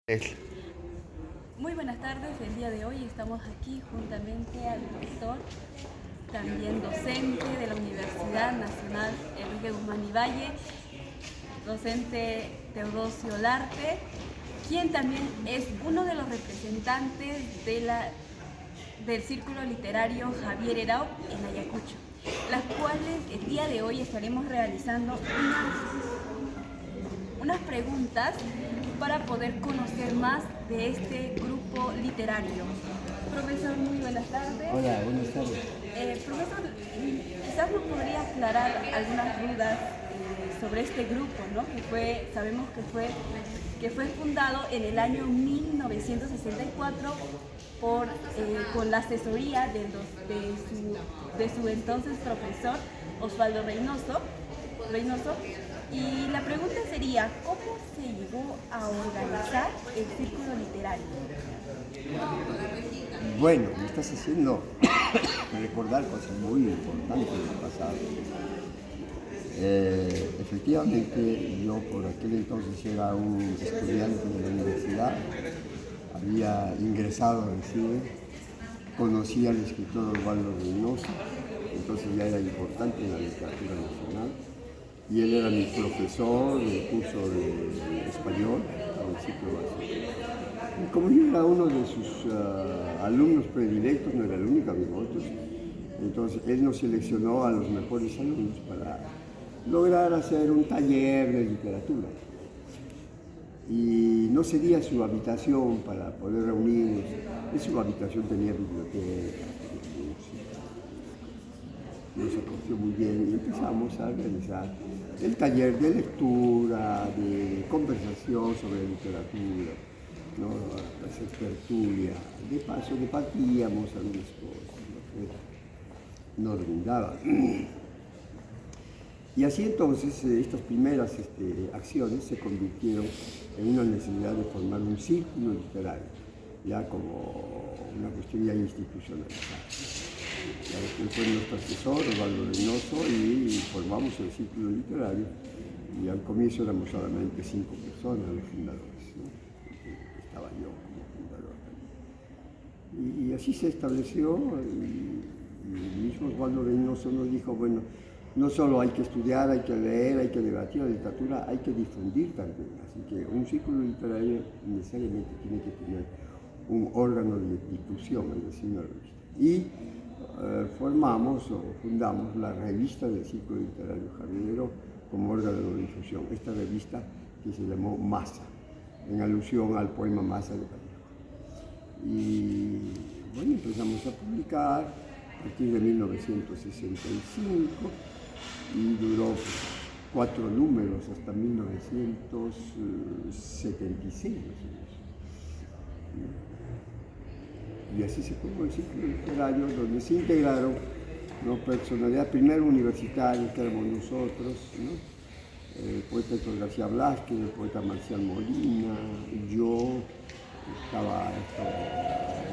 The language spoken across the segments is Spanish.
Es- Muy buenas tardes, el día de hoy estamos aquí juntamente al profesor, también docente de la Universidad Nacional Enrique Guzmán y Valle, docente Teodosio Larte, quien también es uno de los representantes del Círculo Literario Javier Herao en Ayacucho, las cuales el día de hoy estaremos realizando unas preguntas para poder conocer más de este grupo literario. Profesor, muy buenas tardes. Hola, buenas tardes. Profesor, quizás nos podría aclarar algunas dudas sobre este grupo, ¿no? Sabemos que fue fundado en el año 1964 con la asesoría de su entonces profesor Osvaldo Reynoso. Y la pregunta sería, ¿cómo se llegó a organizar el círculo literario? Bueno, me estás haciendo recordar cosas muy importantes del pasado. Efectivamente, yo por aquel entonces era un estudiante de la universidad, había ingresado al CIE, conocía al escritor Osvaldo Reynoso, entonces ya era importante en la literatura nacional, y él era mi profesor del curso de español en el ciclo básico. Y como yo era uno de sus alumnos predilectos, no era el único, había otros, entonces él nos seleccionó a los mejores alumnos para lograr hacer un taller de literatura. Y no sería su habitación para poder reunirnos, en su habitación tenía biblioteca, nos acogió muy bien y empezamos a realizar el taller de lectura, de conversación sobre literatura, ¿no? Hacer tertulia, de paso debatíamos algunas cosas, ¿no? Nos brindaba. Y así entonces estas primeras acciones se convirtieron en una necesidad de formar un círculo literario, ya como una cuestión ya institucionalizada. Él fue nuestro asesor, Osvaldo Reynoso, y formamos el círculo literario. Y al comienzo éramos solamente 5 personas, los fundadores, ¿no? Estaba yo como fundador también. Y así se estableció, y el mismo Osvaldo Reynoso nos dijo, bueno, no solo hay que estudiar, hay que leer, hay que debatir la literatura, hay que difundir también. Así que un círculo literario necesariamente tiene que tener un órgano de difusión, es decir, una revista. Y formamos o fundamos la revista del Círculo Literario Javier Herao como órgano de difusión. Esta revista que se llamó Masa, en alusión al poema Masa de Vallejo. Y bueno, empezamos a publicar a partir de 1965 y duró 4 números hasta 1976. Y así se formó el círculo literario, donde se integraron, ¿no?, personalidades, primero universitarios, que éramos nosotros, ¿no? El poeta Héctor García Blázquez, el poeta Marcial Molina, yo, estaba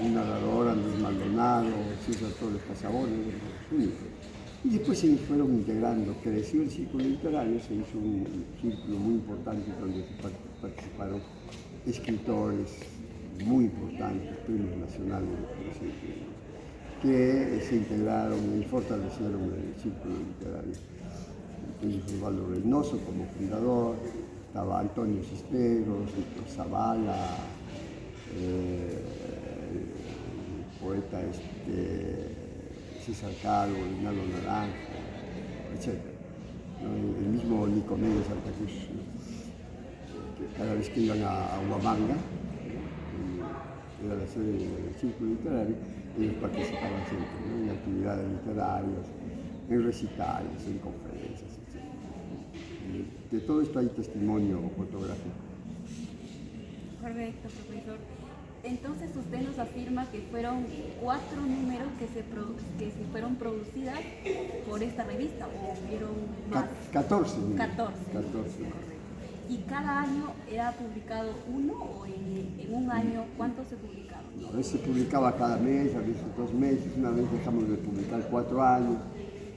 un narrador, Andrés Maldonado, César Torres Casabona, los únicos. Y después se fueron integrando, creció el círculo literario, se hizo un círculo muy importante donde participaron escritores muy importantes, premios nacionales que se integraron y fortalecieron el círculo literario. Entonces Osvaldo Reynoso como fundador, estaba Antonio Cisneros, Víctor Zavala, el poeta César Calvo, Leonardo Naranjo, etc. El mismo Nicomedes Santa Cruz, que cada vez que iban a Huamanga, era la sede del círculo literario, ellos participaban siempre, ¿no?, en actividades literarias, en recitales, en conferencias, etc. De todo esto hay testimonio fotográfico. Correcto, profesor. Entonces usted nos afirma que fueron 4 números que se fueron producidas por esta revista, o hubieron más. 14. 14. 14. ¿Y cada año era publicado uno, o en un año cuántos se publicaban? A veces se publicaba cada mes, a veces 2 meses, una vez dejamos de publicar 4 años,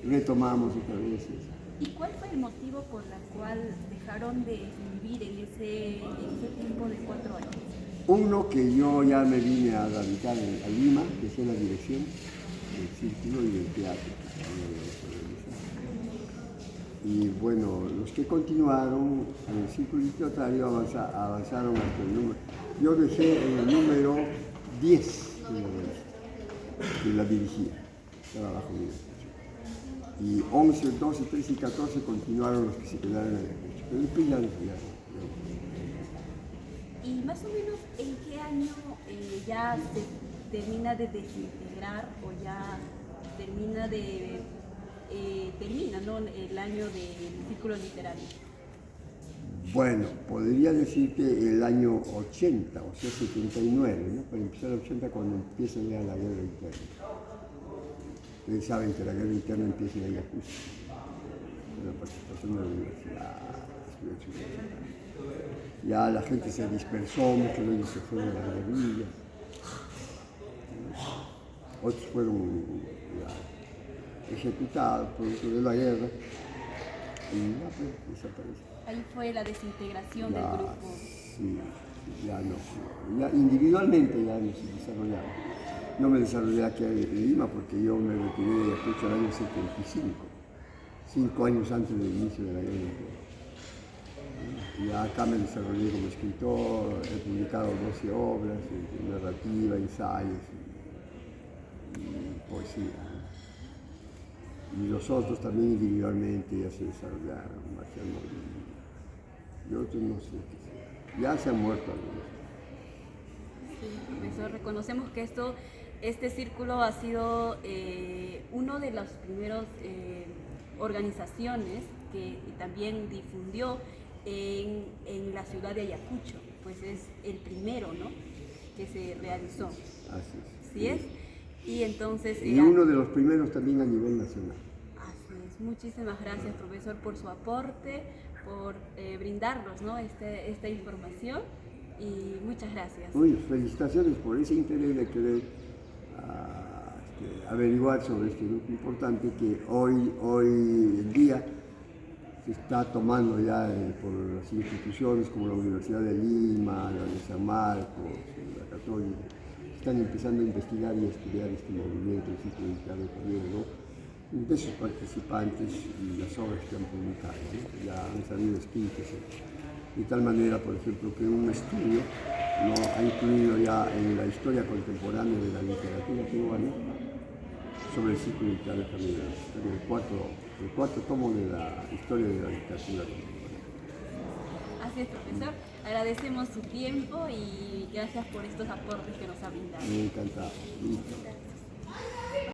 retomamos otra vez. ¿Y cuál fue el motivo por el cual dejaron de escribir en ese tiempo de 4 años? Uno que yo ya me vine a radicar a Lima, que es la dirección del círculo y del teatro. Que también lo y bueno, los que continuaron en el círculo literario avanzaron hasta el número. Yo dejé en el número 10 que la dirigía, estaba bajo mi dirección. Y 11, 12, 13 y 14 continuaron los que se quedaron en Ayacucho. Pero después ya. ¿Y más o menos en qué año ya se termina de desintegrar o ya termina, ¿no?, el año del círculo literario? Bueno, podría decirte el año 80, o sea, 79, ¿no? Para empezar el 80 cuando empieza ya la guerra interna. Ustedes saben que la guerra interna empieza en Ayacucho, con la participación de la universidad, ya la gente se dispersó, muchos de ellos se fueron a las guerrillas, otros fueron ejecutados producto de la guerra y ya pues desaparecieron. Ahí fue la desintegración del grupo. Sí, ya no. Ya individualmente ya no se desarrollaba. No me desarrollé aquí en Lima porque yo me retiré de Ayacucho en el año 75, 5 años antes del inicio de la guerra interna. Y acá me desarrollé como escritor, he publicado 12 obras, narrativa, ensayos y poesía. Y los otros también individualmente ya se desarrollaron, Marcial Molina. Y otros no sé qué sea. Ya se han muerto algunos. Sí, profesor, reconocemos que este círculo ha sido uno de las primeras organizaciones que también difundió en la ciudad de Ayacucho, pues es el primero, ¿no?, que se realizó. Así es. ¿Sí es? Y entonces... Y uno de los primeros también a nivel nacional. Así es. Muchísimas gracias, profesor, por su aporte, por brindarnos, ¿no?, esta información, y muchas gracias. Muy felicitaciones por ese interés de querer averiguar sobre este grupo importante que hoy en día se está tomando ya por las instituciones como la Universidad de Lima, la de San Marcos, la Católica. Están empezando a investigar y a estudiar este movimiento, el ciclo literario griego, de sus participantes y las obras que han publicado, ¿no? Ya han salido escritas. De tal manera, por ejemplo, que un estudio no ha incluido ya en la historia contemporánea de la literatura peruana sobre el ciclo literario familiar, el cuarto tomo de la historia de la literatura contemporánea. Así es, profesor. Agradecemos su tiempo y gracias por estos aportes que nos ha brindado. Me encantado. Listo.